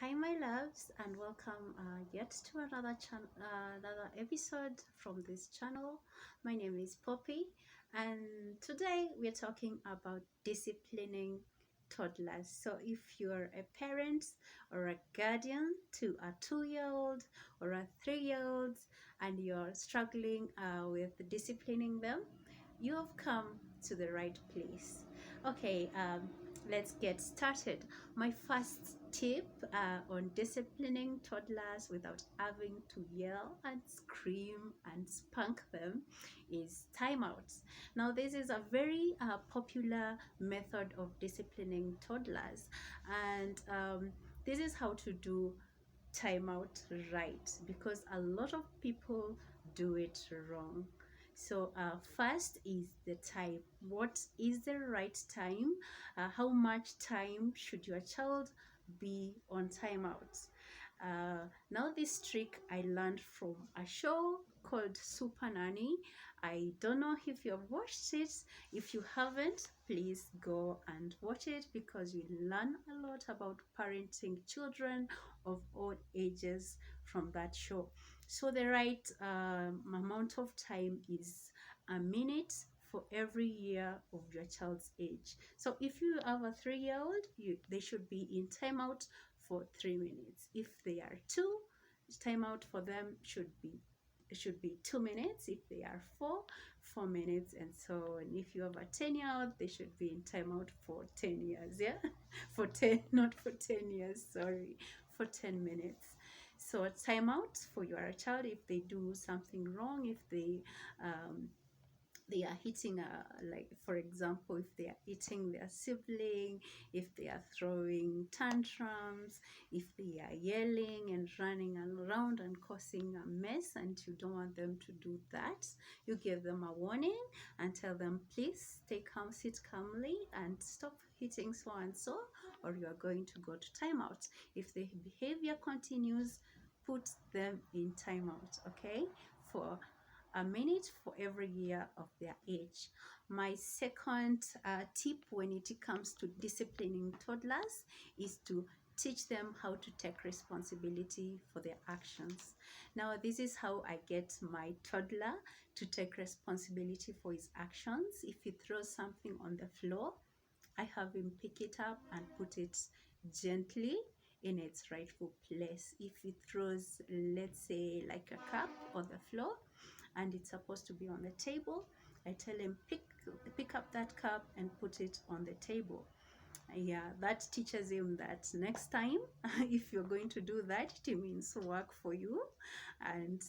Hi, my loves, and welcome yet to another episode from this channel. My name is Poppy, and today we're talking about disciplining toddlers. So, if you're a parent or a guardian to a 2-year-old or a 3-year-old, and you're struggling with disciplining them, you have come to the right place. Okay, let's get started. My first tip on disciplining toddlers without having to yell and scream and spank them is timeouts. Now, this is a very popular method of disciplining toddlers, and this is how to do timeout right, because a lot of people do it wrong. So first is the time. What is the right time? How much time should your child be on timeout? Now this trick I learned from a show called Super Nanny. I don't know if you have watched it. If you haven't, please go and watch it, because you learn a lot about parenting children of all ages from that show. So the right amount of time is a minute for every year of your child's age. So if you have a 3-year-old, they should be in timeout for 3 minutes. If they are two, timeout for them should be 2 minutes. If they are 4 minutes, and so on. If you have a 10-year-old, they should be in timeout for 10 years. Yeah, for 10, not for 10 years. Sorry, for 10 minutes. So a timeout for your child if they do something wrong, if they are hitting like for example, if they are hitting their sibling, if they are throwing tantrums, if they are yelling and running around and causing a mess, and you don't want them to do that, you give them a warning and tell them, please stay calm, sit calmly, and stop hitting so and so, or you are going to go to timeout. If the behavior continues, put them in timeout, okay, for a minute for every year of their age. My second tip when it comes to disciplining toddlers is to teach them how to take responsibility for their actions. Now, this is how I get my toddler to take responsibility for his actions. If he throws something on the floor, I have him pick it up and put it gently in its rightful place. If he throws, let's say, like a cup on the floor, and it's supposed to be on the table, I tell him pick up that cup and put it on the table. Yeah, that teaches him that next time if you're going to do that, it means work for you, and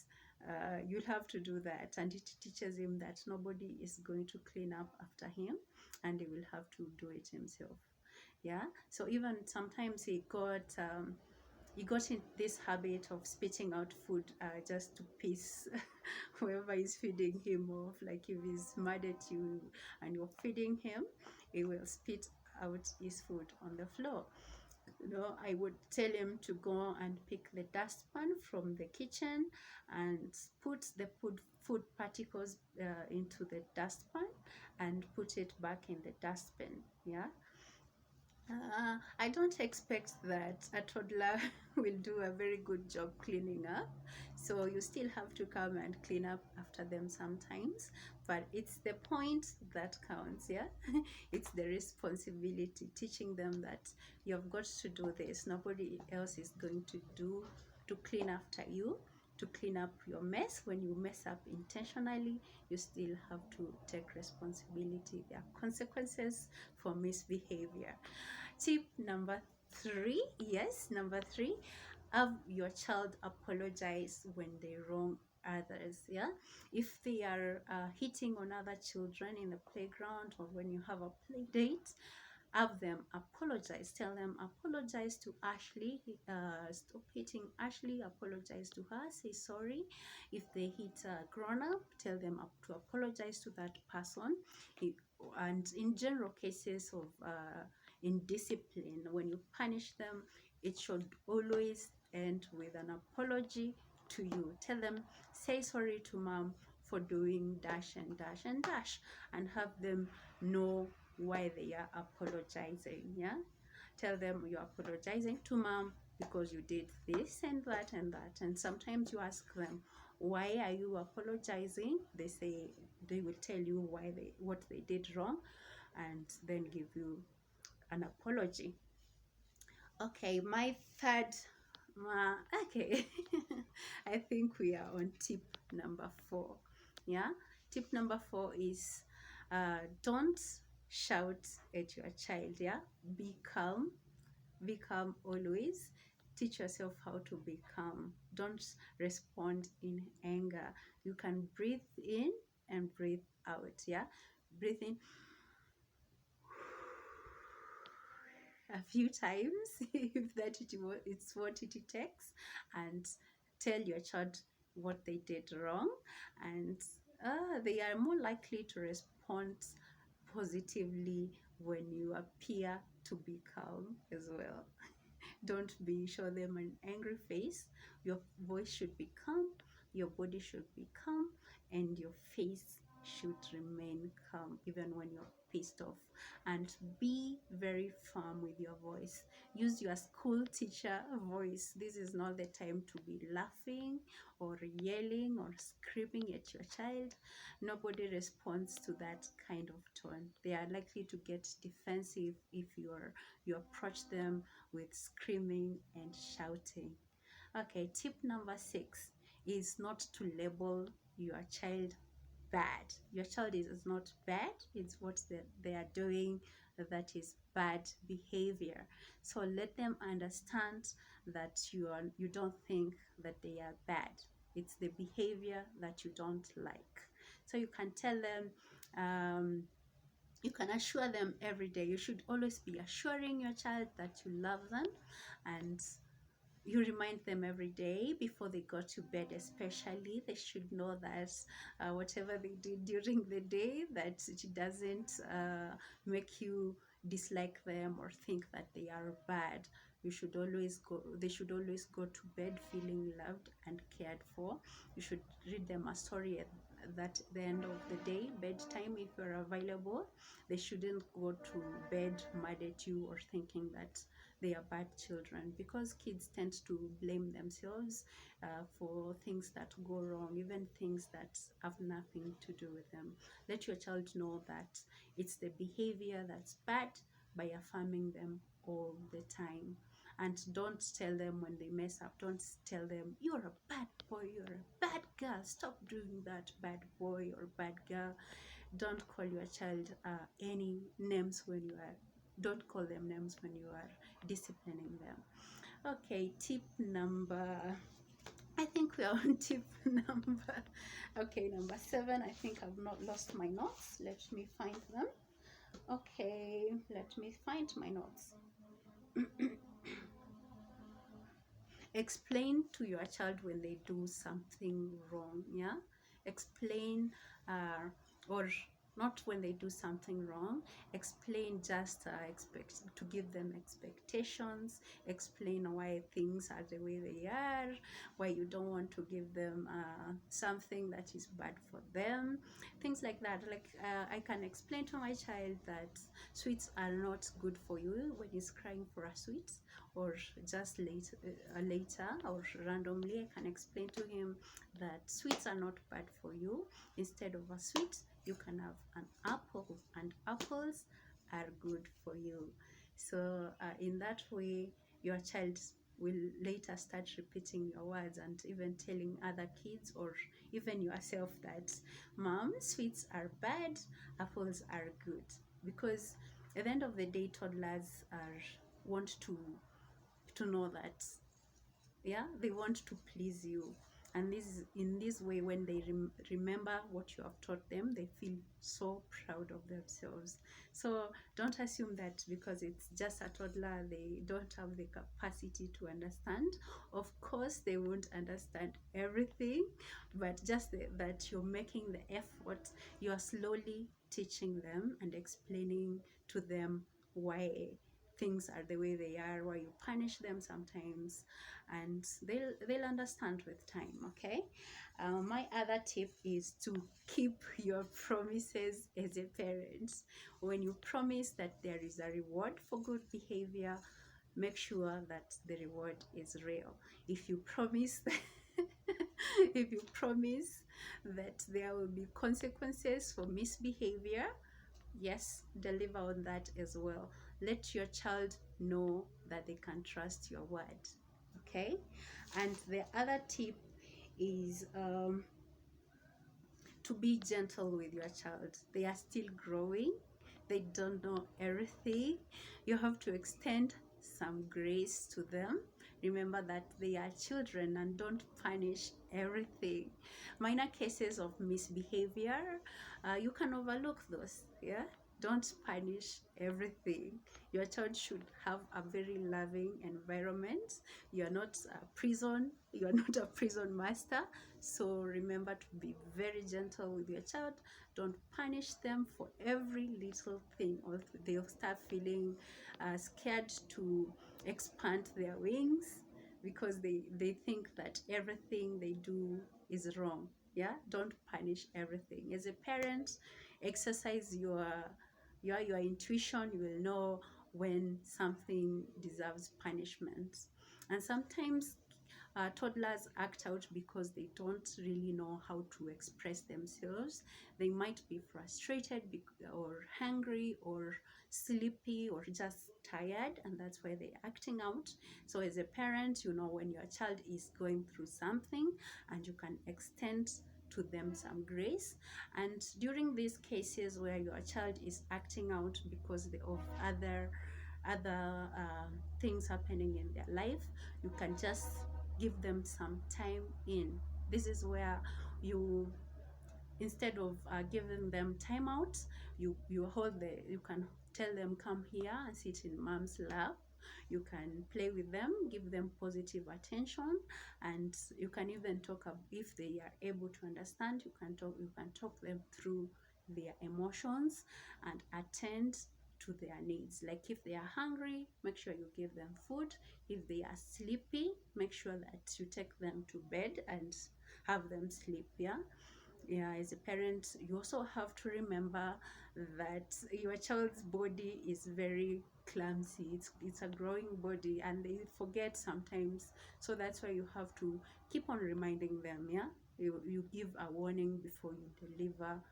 you'll have to do that. And it teaches him that nobody is going to clean up after him, and he will have to do it himself. Yeah, so even sometimes he got in this habit of spitting out food just to piss whoever is feeding him off. Like if he's mad at you and you're feeding him, he will spit out his food on the floor. I would tell him to go and pick the dustpan from the kitchen and put the food particles into the dustpan and put it back in the dustbin. Yeah, I don't expect that a toddler will do a very good job cleaning up. So you still have to come and clean up after them sometimes. But it's the point that counts, yeah? It's the responsibility, teaching them that you've got to do this. Nobody else is going to clean after you, to clean up your mess. When you mess up intentionally, you still have to take responsibility. There are consequences for misbehavior. Tip number 3, yes, number 3, have your child apologize when they wrong others. Yeah, if they are hitting on other children in the playground, or when you have a play date, have them apologize. Tell them, apologize to Ashley, stop hitting Ashley, apologize to her, say sorry. If they hit a grown-up, tell them to apologize to that person. And in general cases of indiscipline, when you punish them, it should always end with an apology to you. Tell them, say sorry to mom for doing dash and dash and dash, and have them know why they are apologizing. Yeah, tell them you're apologizing to mom because you did this and that and that. And sometimes you ask them, why are you apologizing? They will tell you what they did wrong, and then give you an apology. Okay, my third, okay, I think we are on tip number 4. Yeah, tip number 4 is don't shout at your child. Yeah, be calm, be calm always. Teach yourself how to be calm. Don't respond in anger. You can breathe in and breathe out. Yeah, breathe in a few times if it's what it takes, and tell your child what they did wrong, and they are more likely to respond positively when you appear to be calm as well. Don't show them an angry face. Your voice should be calm, your body should be calm, and your face should remain calm even when you're pissed off. And be very firm with your voice. Use your school teacher voice. This is not the time to be laughing or yelling or screaming at your child. Nobody responds to that kind of tone. They are likely to get defensive if you approach them with screaming and shouting. Okay, tip number 6 is not to label your child bad. Your child is not bad, it's what they are doing that is bad behavior. So let them understand that you don't think that they are bad. It's the behavior that you don't like. So you can tell them, you can assure them every day. You should always be assuring your child that you love them, and you remind them every day before they go to bed. Especially, they should know that whatever they did during the day, that it doesn't make you dislike them or think that they are bad. They should always go to bed feeling loved and cared for. You should read them a story at the end of the day, bedtime, if you're available. They shouldn't go to bed mad at you or thinking that they are bad children, because kids tend to blame themselves for things that go wrong, even things that have nothing to do with them. Let your child know that it's the behavior that's bad by affirming them all the time. And don't tell them when they mess up. Don't tell them, you're a bad boy, you're a bad girl, stop doing that, bad boy or bad girl. Don't call your child any names when you are don't call them names when you are disciplining them. Okay, tip number, I think we are on tip number, okay, number 7. I think I've not lost my notes. Let me find them. Okay, let me find my notes. Explain to your child when they do something wrong. Yeah, explain, or not when they do something wrong. Explain, just expect to give them expectations. Explain why things are the way they are, why you don't want to give them something that is bad for them, things like that. Like I can explain to my child that sweets are not good for you when he's crying for a sweet, or just later or randomly I can explain to him that sweets are not bad for you. Instead of a sweet, you can have an apple, and apples are good for you. So in that way, your child will later start repeating your words and even telling other kids or even yourself that, Mom, sweets are bad, apples are good. Because at the end of the day, toddlers want to know that, yeah, they want to please you. And in this way, when they remember what you have taught them, they feel so proud of themselves. So don't assume that because it's just a toddler, they don't have the capacity to understand. Of course, they won't understand everything, but just that you're making the effort. You're slowly teaching them and explaining to them why things are the way they are, why you punish them sometimes, and they'll understand with time. Okay, my other tip is to keep your promises as a parent. When you promise that there is a reward for good behavior, make sure that the reward is real. If you promise if you promise that there will be consequences for misbehavior, yes, deliver on that as well. Let your child know that they can trust your word. Okay. And the other tip is to be gentle with your child. They are still growing, they don't know everything. You have to extend some grace to them. Remember that they are children, and don't punish everything. Minor cases of misbehavior, you can overlook those. Yeah, don't punish everything. Your child should have a very loving environment. You are not a prison, you are not a prison master. So remember to be very gentle with your child. Don't punish them for every little thing, or they'll start feeling scared to expand their wings, because they think that everything they do is wrong. Yeah, don't punish everything. As a parent, exercise your intuition. You will know when something deserves punishment. And sometimes toddlers act out because they don't really know how to express themselves. They might be frustrated or hungry or sleepy or just tired, and that's why they're acting out. So as a parent, you know when your child is going through something, and you can extend to them some grace. And during these cases where your child is acting out because of other things happening in their life, you can just give them some time in. This is where you, instead of giving them time out, you can tell them, come here and sit in mom's lap. You can play with them, give them positive attention, and you can even talk if they are able to understand. You can talk them through their emotions and attend to their needs. Like if they are hungry, make sure you give them food. If they are sleepy, make sure that you take them to bed and have them sleep. Yeah, as a parent, you also have to remember that your child's body is very clumsy. It's a growing body, and they forget sometimes. So that's why you have to keep on reminding them. Yeah, you give a warning before you deliver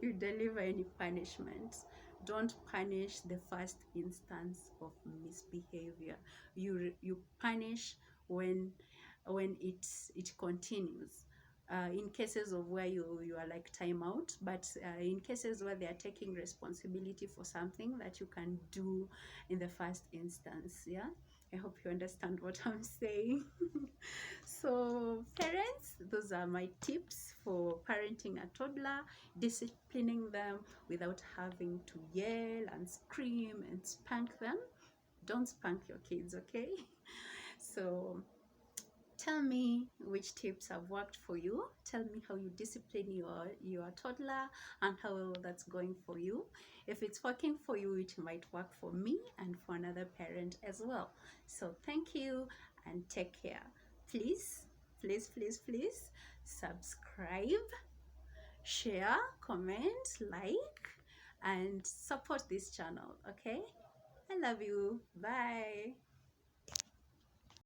you deliver any punishment. Don't punish the first instance of misbehavior. You punish when it continues. In cases of where you are like timeout, but in cases where they are taking responsibility for something that you can do in the first instance. Yeah, I hope you understand what I'm saying. So parents, those are my tips for parenting a toddler, disciplining them without having to yell and scream and spank them. Don't spank your kids, okay? So tell me which tips have worked for you. Tell me how you discipline your toddler and how that's going for you. If it's working for you, it might work for me and for another parent as well. So thank you and take care. Please, please, please, please subscribe, share, comment, like, and support this channel. Okay, I love you. Bye.